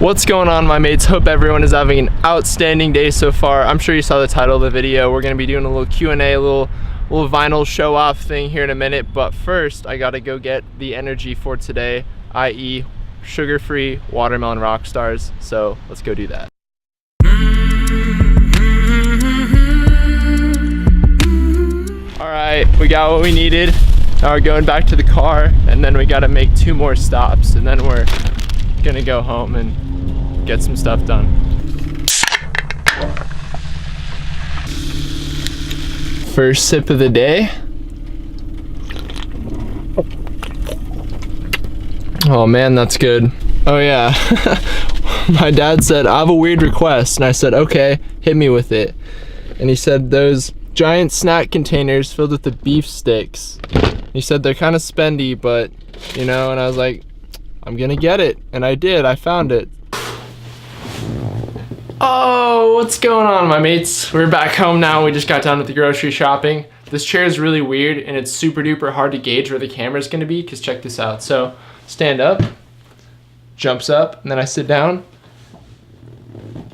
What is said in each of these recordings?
What's going on, my mates? Hope everyone is having an outstanding day so far. I'm sure you saw the title of the video. We're gonna be doing a little Q&A, a little vinyl show off thing here in a minute, but first I gotta go get the energy for today, i.e. sugar-free watermelon rock stars. So let's go do that. All right, we got what we needed. Now we're going back to the car, and then we gotta make 2 more stops, and then we're gonna go home and get some stuff done. First sip of the day. Oh man, that's good. Oh yeah, my dad said, I have a weird request, and I said, okay, hit me with it. And he said those giant snack containers filled with the beef sticks. He said they're kind of spendy, but you know, and I was like, I'm gonna get it, and I did. I found it. Oh, what's going on, my mates? We're back home now. We just got done with the grocery shopping. This chair is really weird, and it's super duper hard to gauge where the camera's gonna be, because check this out. So, stand up, jumps up, and then I sit down,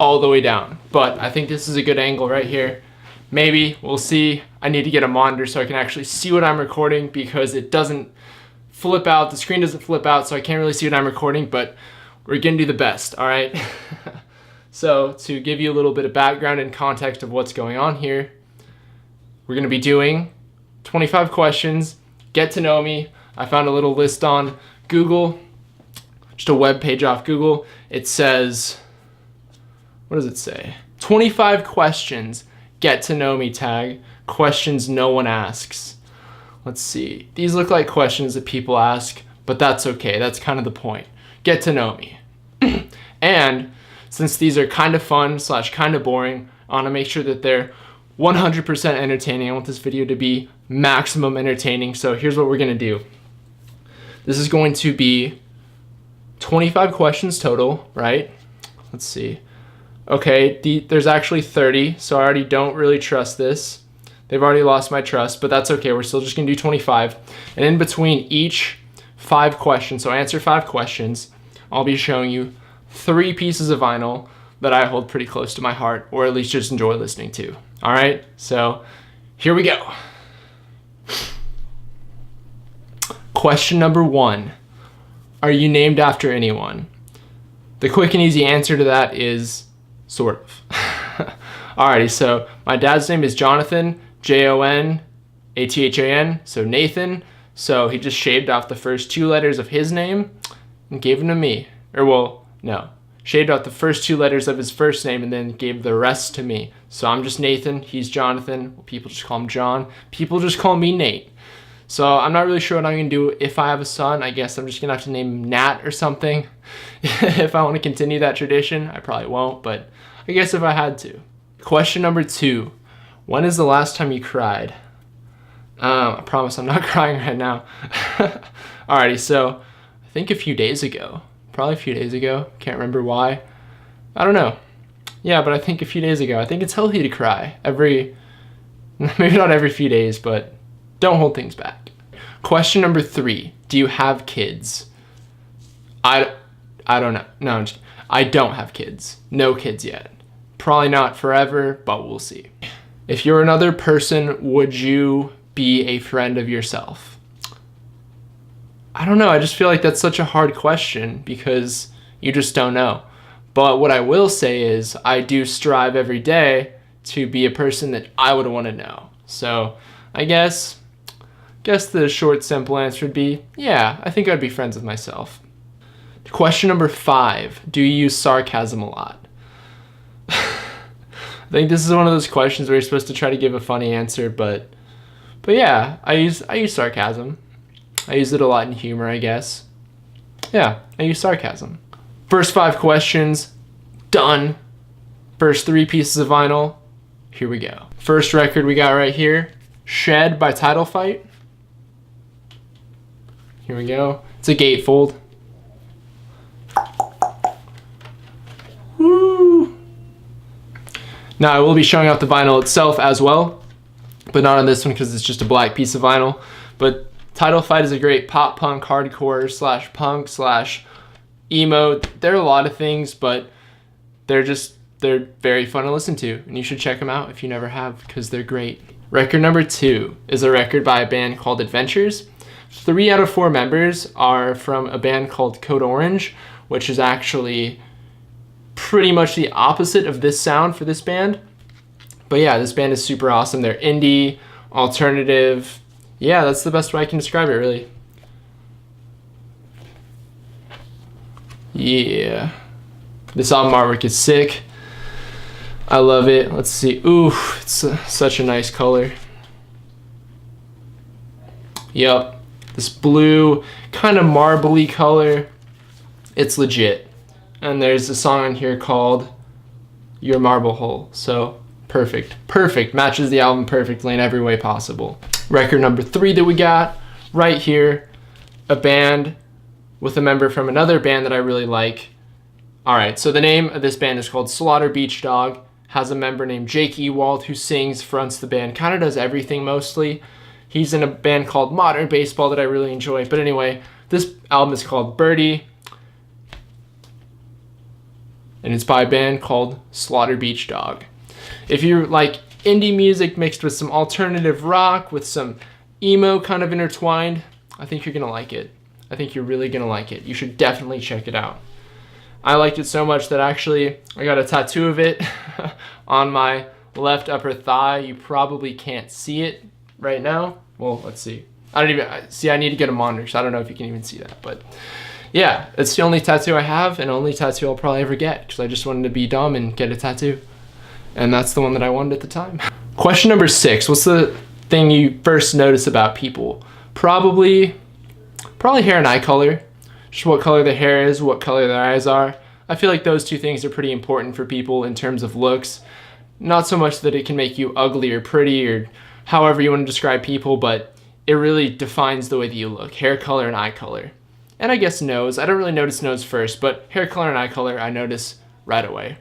all the way down. But I think this is a good angle right here. Maybe, we'll see. I need to get a monitor so I can actually see what I'm recording, because it doesn't flip out, the screen doesn't flip out, so I can't really see what I'm recording, but we're gonna do the best, all right? So to give you a little bit of background and context of what's going on here, we're gonna be doing 25 questions, get to know me. I found a little list on Google, just a web page off Google. It says, what does it say? 25 questions, get to know me tag, questions no one asks. Let's see, these look like questions that people ask, but that's okay, that's kind of the point. Get to know me. And since these are kind of fun / kind of boring, I want to make sure that they're 100% entertaining. I want this video to be maximum entertaining, so here's what we're gonna do. This is going to be 25 questions total, right? Let's see. Okay, there's actually 30, so I already don't really trust this. They've already lost my trust, but that's okay. We're still just gonna do 25. And in between each 5 questions, so answer 5 questions, I'll be showing you 3 pieces of vinyl that I hold pretty close to my heart, or at least just enjoy listening to. All right, so here we go. Question number 1, are you named after anyone? The quick and easy answer to that is sort of. Alrighty, so my dad's name is Jonathan, J-O-N-A-T-H-A-N, so Nathan. So he just shaved off the first 2 letters of his name and gave them to me. Or well, no, shaved out the first 2 letters of his first name and then gave the rest to me. So I'm just Nathan, he's Jonathan. People just call him John. People just call me Nate. So I'm not really sure what I'm gonna do if I have a son. I guess I'm just gonna have to name him Nat or something. If I want to continue that tradition, I probably won't, but I guess if I had to. Question number 2. When is the last time you cried? I promise I'm not crying right now. Alrighty, so I think a few days ago. Probably a few days ago. Can't remember why. I don't know. Yeah, but I think a few days ago. I think it's healthy to cry. Maybe not every few days, but don't hold things back. Question number 3. Do you have kids? I don't know. No, I don't have kids. No kids yet. Probably not forever, but we'll see. If you're another person, would you be a friend of yourself? I don't know. I just feel like that's such a hard question because you just don't know. But what I will say is I do strive every day to be a person that I would want to know. So I guess the short, simple answer would be, yeah, I think I'd be friends with myself. Question number 5, do you use sarcasm a lot? I think this is one of those questions where you're supposed to try to give a funny answer, but yeah, I use sarcasm. I use it a lot in humor, I guess. Yeah, I use sarcasm. First 5 questions, done. First 3 pieces of vinyl, here we go. First record we got right here, Shed by Title Fight. Here we go. It's a gatefold. Woo! Now I will be showing off the vinyl itself as well, but not on this one because it's just a black piece of vinyl. But Title Fight is a great pop punk hardcore / punk / emo. They're a lot of things, but they're very fun to listen to, and you should check them out if you never have, because they're great. Record number 2 is a record by a band called Adventures. 3 out of 4 members are from a band called Code Orange, which is actually pretty much the opposite of this sound for this band. But yeah, this band is super awesome. They're indie, alternative. Yeah, that's the best way I can describe it, really. Yeah. This album artwork is sick. I love it. Let's see. Ooh, it's such a nice color. Yep. This blue, kind of marbly color. It's legit. And there's a song on here called Your Marble Hole. So perfect. Perfect. Matches the album perfectly in every way possible. Record number 3 that we got right here. A band with a member from another band that I really like. Alright, so the name of this band is called Slaughter Beach Dog. Has a member named Jake Ewald who sings, fronts the band, kind of does everything mostly. He's in a band called Modern Baseball that I really enjoy. But anyway, this album is called Birdie. And it's by a band called Slaughter Beach Dog. If you like indie music mixed with some alternative rock, with some emo kind of intertwined, I think you're going to like it. I think you're really going to like it. You should definitely check it out. I liked it so much that actually I got a tattoo of it on my left upper thigh. You probably can't see it right now. Well, let's see. I need to get a monitor, so I don't know if you can even see that. But yeah, it's the only tattoo I have and only tattoo I'll probably ever get, because I just wanted to be dumb and get a tattoo. And that's the one that I wanted at the time. Question number 6. What's the thing you first notice about people? Probably hair and eye color. Just what color their hair is, what color their eyes are. I feel like those 2 things are pretty important for people in terms of looks. Not so much that it can make you ugly or pretty or however you want to describe people, but it really defines the way that you look. Hair color and eye color. And I guess nose. I don't really notice nose first, but hair color and eye color I notice right away.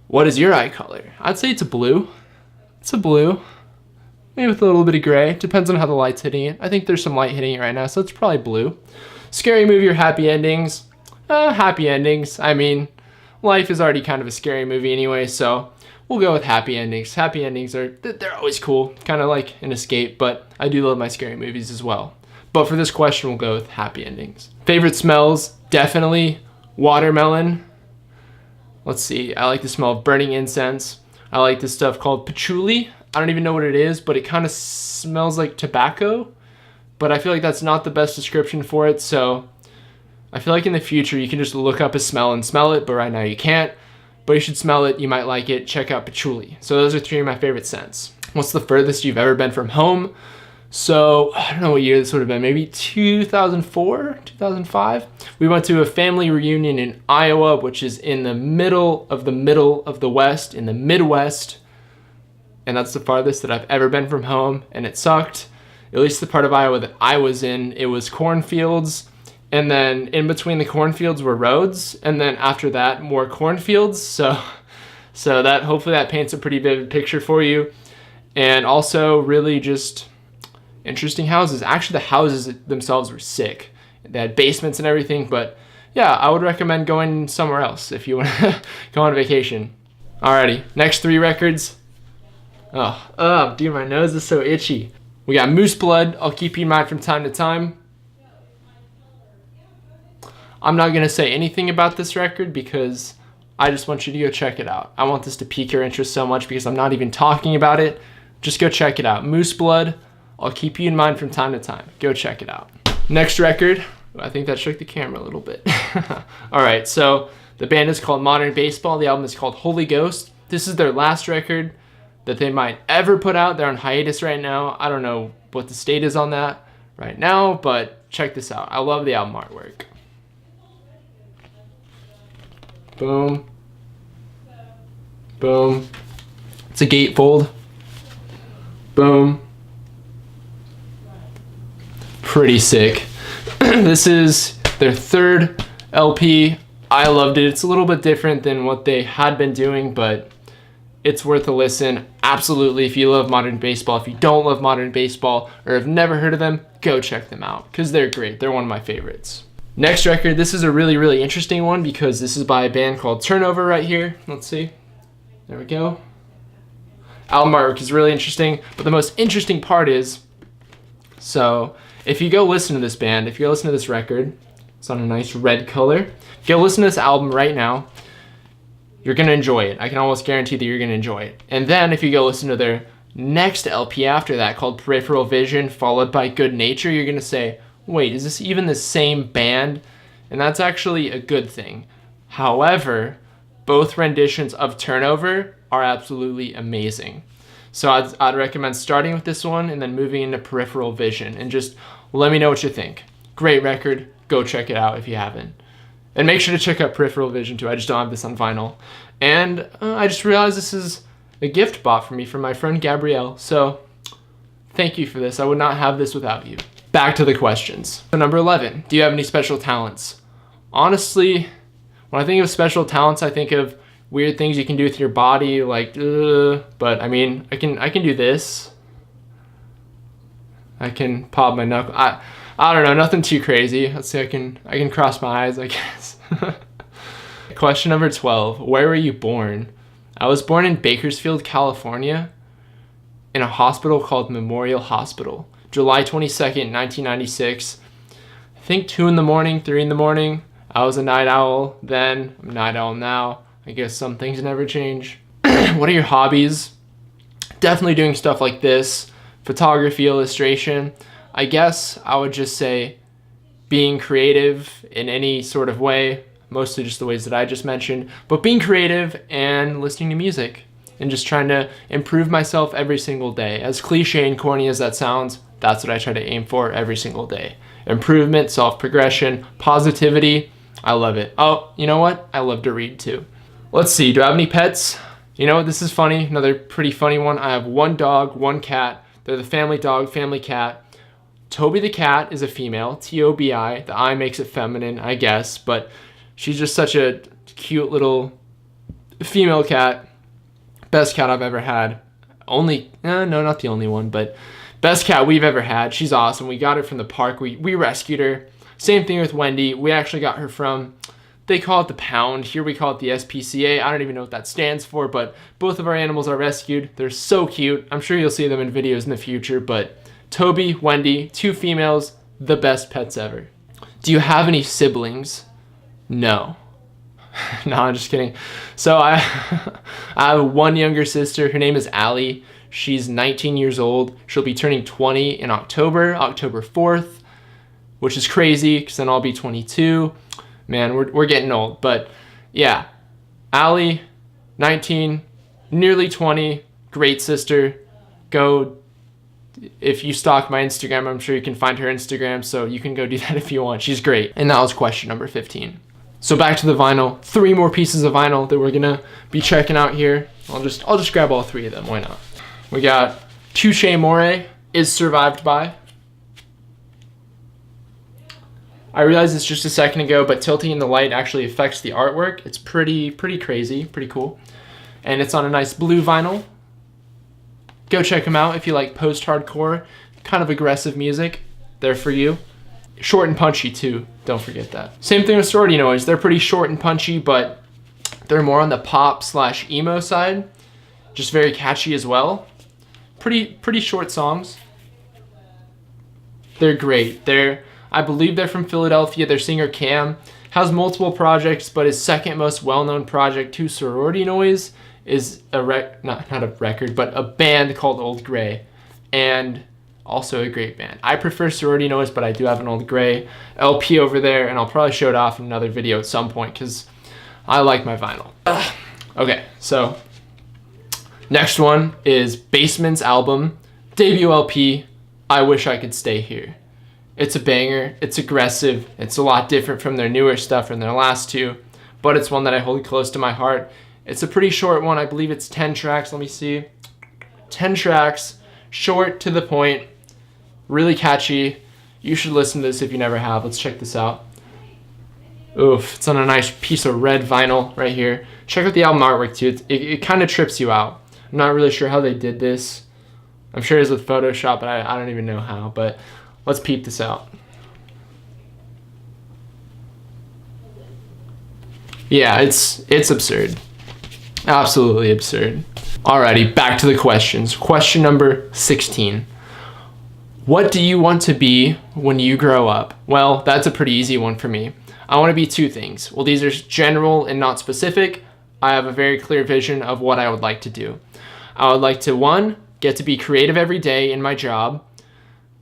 What is your eye color? I'd say it's a blue. It's a blue. Maybe with a little bit of gray. Depends on how the light's hitting it. I think there's some light hitting it right now, so it's probably blue. Scary movie or happy endings? Happy endings. I mean, life is already kind of a scary movie anyway, so we'll go with happy endings. Happy endings they're always cool, kind of like an escape, but I do love my scary movies as well. But for this question, we'll go with happy endings. Favorite smells? Definitely watermelon. Let's see, I like the smell of burning incense. I like this stuff called patchouli. I don't even know what it is, but it kind of smells like tobacco. But I feel like that's not the best description for it, so I feel like in the future you can just look up a smell and smell it, but right now you can't. But you should smell it, you might like it. Check out patchouli. So those are 3 of my favorite scents. What's the furthest you've ever been from home? So I don't know what year this would have been, maybe 2004, 2005. We went to a family reunion in Iowa, which is in the middle of the West, in the Midwest. And that's the farthest that I've ever been from home, and it sucked. At least the part of Iowa that I was in, it was cornfields, and then in between the cornfields were roads, and then after that, more cornfields. So that hopefully that paints a pretty vivid picture for you. And also really just interesting houses. Actually, the houses themselves were sick. They had basements and everything, but yeah, I would recommend going somewhere else if you want to go on vacation. Alrighty, next 3 records. Oh, dude, my nose is so itchy. We got Moose Blood, I'll Keep You in Mind from Time to Time. I'm not going to say anything about this record because I just want you to go check it out. I want this to pique your interest so much because I'm not even talking about it. Just go check it out. Moose Blood, I'll Keep You in Mind from Time to Time. Go check it out. Next record, I think that shook the camera a little bit. Alright, so the band is called Modern Baseball. The album is called Holy Ghost. This is their last record that they might ever put out. They're on hiatus right now. I don't know what the state is on that right now, but check this out. I love the album artwork. Boom. Boom. It's a gatefold. Boom. Pretty sick. This is their 3rd LP. I loved it. It's a little bit different than what they had been doing, but it's worth a listen. Absolutely. If you love modern baseball, if you don't love modern baseball or have never heard of them, go check them out because they're great. They're one of my favorites. Next record, this is a really, really interesting one because this is by a band called Turnover right here. Let's see. There we go. Album artwork is really interesting, but the most interesting part is, so if you go listen to this band, if you go listen to this record, it's on a nice red color. If you go listen to this album right now, you're going to enjoy it. I can almost guarantee that you're going to enjoy it. And then if you go listen to their next LP after that called Peripheral Vision, followed by Good Nature, you're going to say, wait, is this even the same band? And that's actually a good thing. However, both renditions of Turnover are absolutely amazing. So I'd recommend starting with this one and then moving into Peripheral Vision and just let me know what you think. Great record. Go check it out if you haven't. And make sure to check out Peripheral Vision too. I just don't have this on vinyl. And I just realized this is a gift bought for me from my friend Gabrielle. So thank you for this. I would not have this without you. Back to the questions. So number 11, do you have any special talents? Honestly, when I think of special talents, I think of weird things you can do with your body, like, but I mean, I can do this. I can pop my knuckle. I don't know, nothing too crazy. Let's see, I can cross my eyes, I guess. Question number 12, where were you born? I was born in Bakersfield, California, in a hospital called Memorial Hospital. July 22nd, 1996. I think 2 in the morning, 3 in the morning. I was a night owl then. I'm a night owl now. I guess some things never change. What are your hobbies? Definitely doing stuff like this. Photography, illustration. I guess I would just say being creative in any sort of way. Mostly just the ways that I just mentioned. But being creative and listening to music. And just trying to improve myself every single day. As cliche and corny as that sounds, that's what I try to aim for every single day. Improvement, self-progression, positivity. I love it. Oh, you know what? I love to read too. Let's see, do I have any pets? You know what, this is funny. Another pretty funny one. I have one dog, one cat. They're the family dog, family cat. Toby the cat is a female, T-O-B-I. The I makes it feminine, I guess. But she's just such a cute little female cat. Best cat I've ever had. No, not the only one, but best cat we've ever had. She's awesome. We got her from the park. We rescued her. Same thing with Wendy. We actually got her from, they call it the pound. Here we call it the SPCA. I don't even know what that stands for, but both of our animals are rescued. They're so cute. I'm sure you'll see them in videos in the future, but Toby, Wendy, 2 females, the best pets ever. Do you have any siblings? No. No, I'm just kidding. So I have one younger sister. Her name is Allie. She's 19 years old. She'll be turning 20 in October 4th, which is crazy because then I'll be 22. Man, we're getting old. But yeah, Allie, 19, nearly 20, great sister. Go, if you stalk my Instagram, I'm sure you can find her Instagram, so you can go do that if you want. She's great. And that was question number 15. So back to the vinyl, 3 more pieces of vinyl that we're gonna be checking out here. I'll just grab all 3 of them, why not? We got Touche Amore, Is Survived By. I realized this just a second ago, but tilting in the light actually affects the artwork. It's pretty crazy, pretty cool. And it's on a nice blue vinyl. Go check them out if you like post-hardcore, kind of aggressive music. They're for you. Short and punchy too, don't forget that. Same thing with Sorority Noise. They're pretty short and punchy, but they're more on the pop/emo side. Just very catchy as well. Pretty short songs. They're great. I believe they're from Philadelphia. Their singer Cam has multiple projects, but his second most well-known project to Sorority Noise is not a record, but a band called Old Grey. And also a great band. I prefer Sorority Noise, but I do have an Old Grey LP over there, and I'll probably show it off in another video at some point because I like my vinyl. Okay, so next one is Basement's album, debut LP, I Wish I Could Stay Here. It's a banger, it's aggressive, it's a lot different from their newer stuff and their last 2, but it's one that I hold close to my heart. It's a pretty short one, I believe it's 10 tracks, let me see. 10 tracks, short, to the point, really catchy. You should listen to this if you never have. Let's check this out. Oof, it's on a nice piece of red vinyl right here. Check out the album artwork too. It kind of trips you out. I'm not really sure how they did this. I'm sure it's with Photoshop, but I don't even know how. But let's peep this out. Yeah, it's absurd. Absolutely absurd. Alrighty, back to the questions. Question number 16. What do you want to be when you grow up? Well, that's a pretty easy one for me. I want to be two things. Well, these are general and not specific. I have a very clear vision of what I would like to do. I would like to, one, get to be creative every day in my job.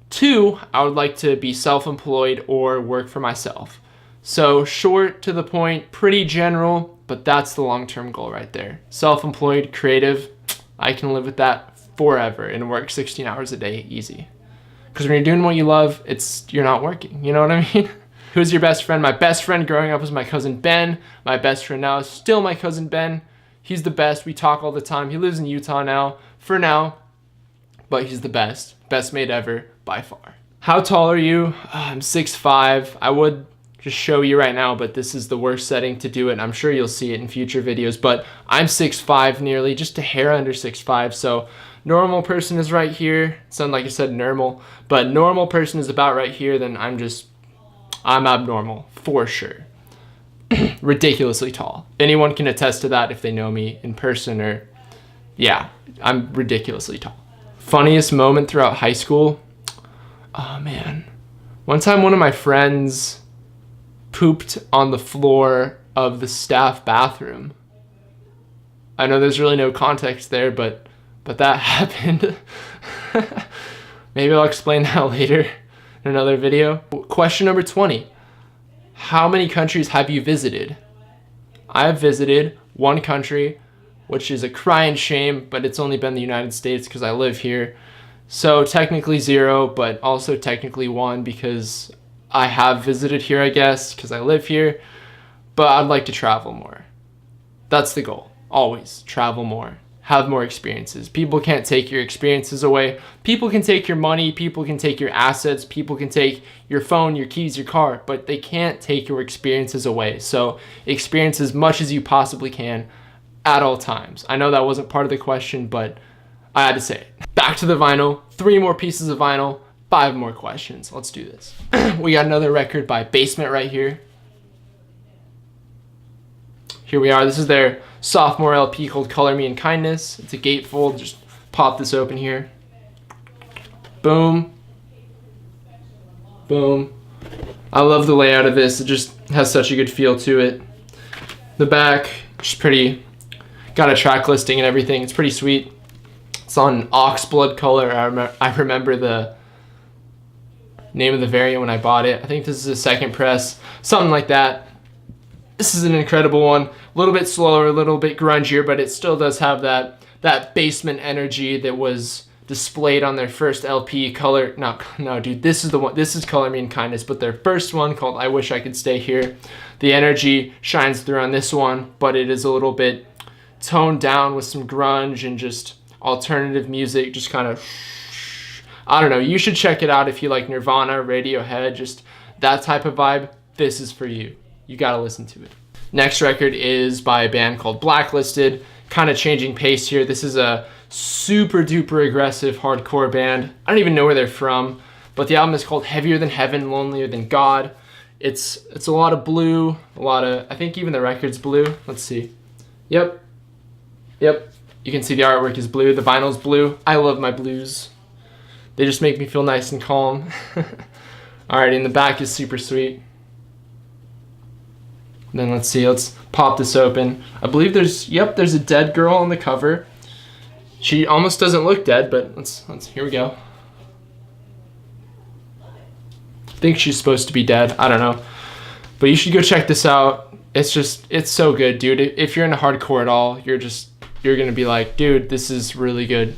Two, I would like to be self-employed or work for myself. So short to the point, pretty general, but that's the long-term goal right there. Self-employed, creative, I can live with that forever and work 16 hours a day easy. Because when you're doing what you love, you're not working, you know what I mean? Who's your best friend? My best friend growing up was my cousin Ben. My best friend now is still my cousin Ben. He's the best. We talk all the time. He lives in Utah now, for now, but he's the best. Best mate ever, by far. How tall are you? I'm 6'5". I would just show you right now, but this is the worst setting to do it. I'm sure you'll see it in future videos, but I'm 6'5" nearly, just a hair under 6'5", so normal person is right here. Sound like I said normal, but normal person is about right here, then I'm abnormal, for sure. Ridiculously tall. Anyone can attest to that if they know me in person or, yeah, I'm ridiculously tall. Funniest moment throughout high school? Oh man. One time one of my friends pooped on the floor of the staff bathroom. I know there's really no context there, but that happened. Maybe I'll explain that later in another video. Question number 20. How many countries have you visited? I have visited one country, which is a crying shame, but it's only been the United States because I live here. So technically 0, but also technically 1 because I have visited here, I guess, because I live here, but I'd like to travel more. That's the goal. Always travel more. Have more experiences. People can't take your experiences away. People can take your money. People can take your assets. People can take your phone, your keys, your car, but they can't take your experiences away. So experience as much as you possibly can at all times. I know that wasn't part of the question, but I had to say it. Back to the vinyl. 3 more pieces of vinyl. 5 more questions. Let's do this. We got another record by Basement right here. Here we are. This is their sophomore LP called Color Me in Kindness. It's a gatefold. Just pop this open here. Boom. Boom. I love the layout of this. It just has such a good feel to it. The back, just pretty. Got a track listing and everything. It's pretty sweet. It's on Oxblood color. I remember the name of the variant when I bought it. I think this is a second press, something like that. This is an incredible one. A little bit slower, a little bit grungier, but it still does have that Basement energy that was displayed on their first LP. No, dude, this is the one. This is Color Me in Kindness, but their first one called I Wish I Could Stay Here. The energy shines through on this one, but it is a little bit toned down with some grunge and just alternative music, just kind of, I don't know. You should check it out if you like Nirvana, Radiohead, just that type of vibe. This is for you. You gotta listen to it. Next record is by a band called Blacklisted. Kind of changing pace here. This is a super duper aggressive hardcore band. I don't even know where they're from, but the album is called Heavier Than Heaven, Lonelier Than God. It's a lot of blue, I think even the record's blue. Let's see. Yep. You can see the artwork is blue, the vinyl's blue. I love my blues. They just make me feel nice and calm. Alright, and the back is super sweet. Then let's see, let's pop this open. I believe there's a dead girl on the cover. She almost doesn't look dead, but here we go. I think she's supposed to be dead, I don't know. But you should go check this out. It's so good, dude. If you're into hardcore at all, you're gonna be like, dude, this is really good.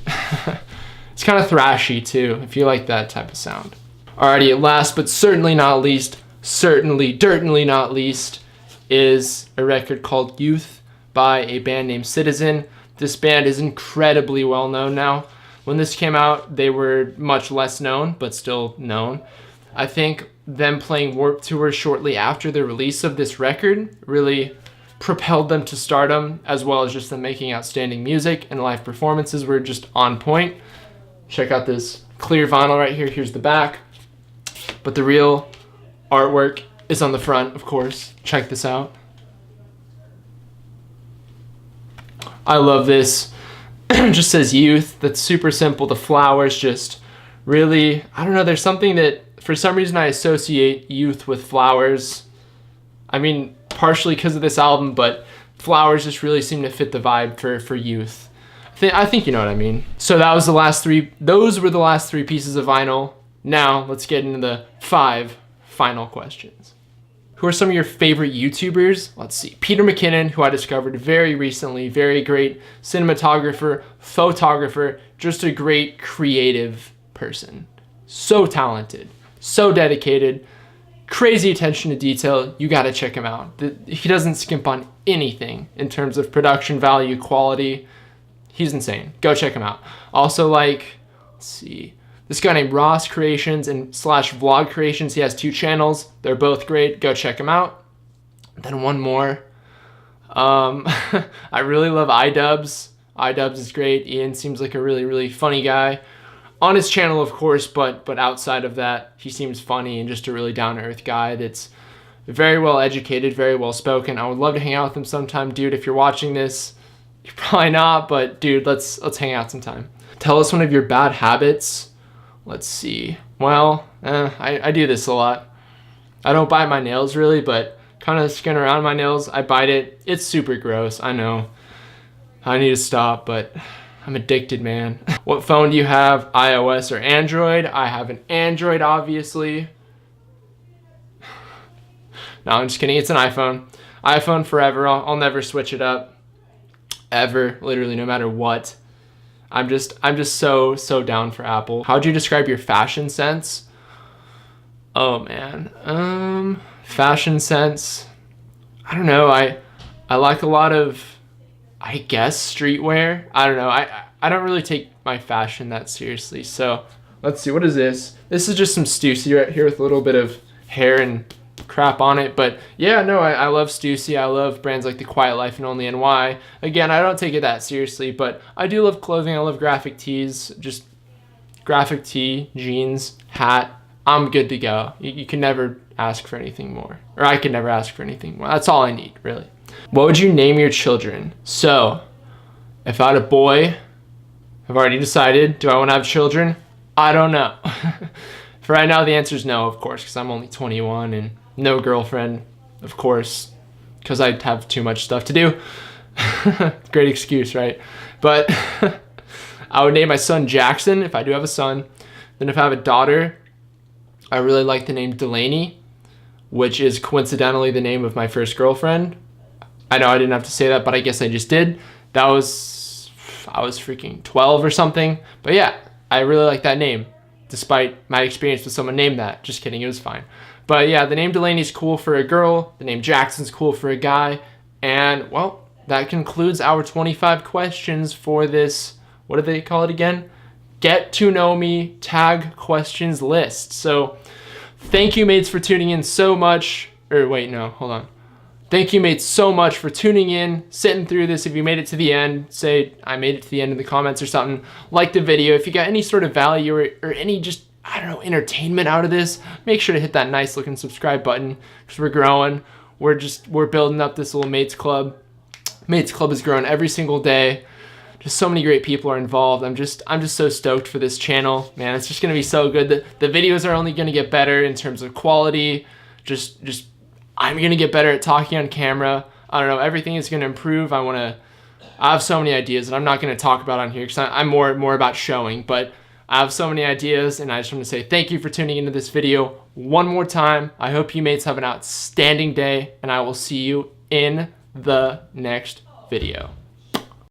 It's kind of thrashy too, if you like that type of sound. Alrighty, last but certainly not least, certainly not least, is a record called Youth by a band named Citizen. This band is incredibly well known now. When this came out, they were much less known, but still known. I think them playing Warped Tour shortly after the release of this record really propelled them to stardom, as well as just them making outstanding music, and live performances were just on point. Check out this clear vinyl right here. Here's the back. But the real artwork is on the front, of course. Check this out. I love this. It just says youth. That's super simple. The flowers just really, I don't know, there's something that for some reason I associate youth with flowers. I mean, partially because of this album, but flowers just really seem to fit the vibe for youth. I think you know what I mean. So that was the last three. Those were the last three pieces of vinyl. Now let's get into the 5 final questions. Who are some of your favorite YouTubers? Let's see. Peter McKinnon, who I discovered very recently, very great cinematographer, photographer, just a great creative person. So talented, so dedicated, crazy attention to detail. You gotta check him out. He doesn't skimp on anything in terms of production value, quality. He's insane. Go check him out. Also, like, let's see, this guy named Ross Creations and /Vlog Creations. He has 2 channels. They're both great. Go check him out. Then one more. I really love iDubbbz. iDubbbz is great. Ian seems like a really, really funny guy. On his channel, of course, but outside of that, he seems funny and just a really down-to-earth guy that's very well educated, very well spoken. I would love to hang out with him sometime, dude. If you're watching this, you're probably not, but dude, let's hang out sometime. Tell us one of your bad habits. Let's see. Well, I do this a lot. I don't bite my nails really, but kind of skin around my nails. I bite it. It's super gross. I know. I need to stop, but I'm addicted, man. What phone do you have? iOS or Android? I have an Android, obviously. No, I'm just kidding. It's an iPhone. iPhone forever. I'll never switch it up. Ever. Literally, no matter what. I'm just so down for Apple. How would you describe your fashion sense? Oh man. Fashion sense. I don't know. I like a lot of, I guess, streetwear. I don't know. I don't really take my fashion that seriously. So let's see. What is this? This is just some Stussy right here with a little bit of hair and crap on it. But yeah, no, I love Stussy. I love brands like The Quiet Life and Only NY. Again, I don't take it that seriously, but I do love clothing. I love graphic tees. Just graphic tee, jeans, hat. I'm good to go. You can never ask for anything more. Or I can never ask for anything more. That's all I need, really. What would you name your children? So, if I had a boy, I've already decided. Do I want to have children? I don't know. For right now, the answer is no, of course, because I'm only 21 and no girlfriend, of course, because I have too much stuff to do. Great excuse, right? But I would name my son Jackson if I do have a son. Then if I have a daughter, I really like the name Delaney, which is coincidentally the name of my first girlfriend. I know I didn't have to say that, but I guess I just did. I was freaking 12 or something. But yeah, I really like that name, despite my experience with someone named that. Just kidding, it was fine. But yeah, the name Delaney's cool for a girl. The name Jackson's cool for a guy. And, well, that concludes our 25 questions for this, what do they call it again? Get to know me tag questions list. So thank you, mates, for tuning in so much. Or wait, no, hold on. Thank you, mates, so much for tuning in, sitting through this. If you made it to the end, say I made it to the end in the comments or something. Like the video. If you got any sort of value or any just, I don't know, entertainment out of this, make sure to hit that nice looking subscribe button because we're growing. We're building up this little mates club. Mates club is growing every single day. Just so many great people are involved. I'm just so stoked for this channel, man. It's just gonna be so good. The videos are only gonna get better in terms of quality. Just I'm gonna get better at talking on camera. I don't know. Everything is gonna improve. I have so many ideas that I'm not gonna talk about on here because I'm more about showing. But I have so many ideas, and I just want to say thank you for tuning into this video one more time. I hope you mates have an outstanding day, and I will see you in the next video.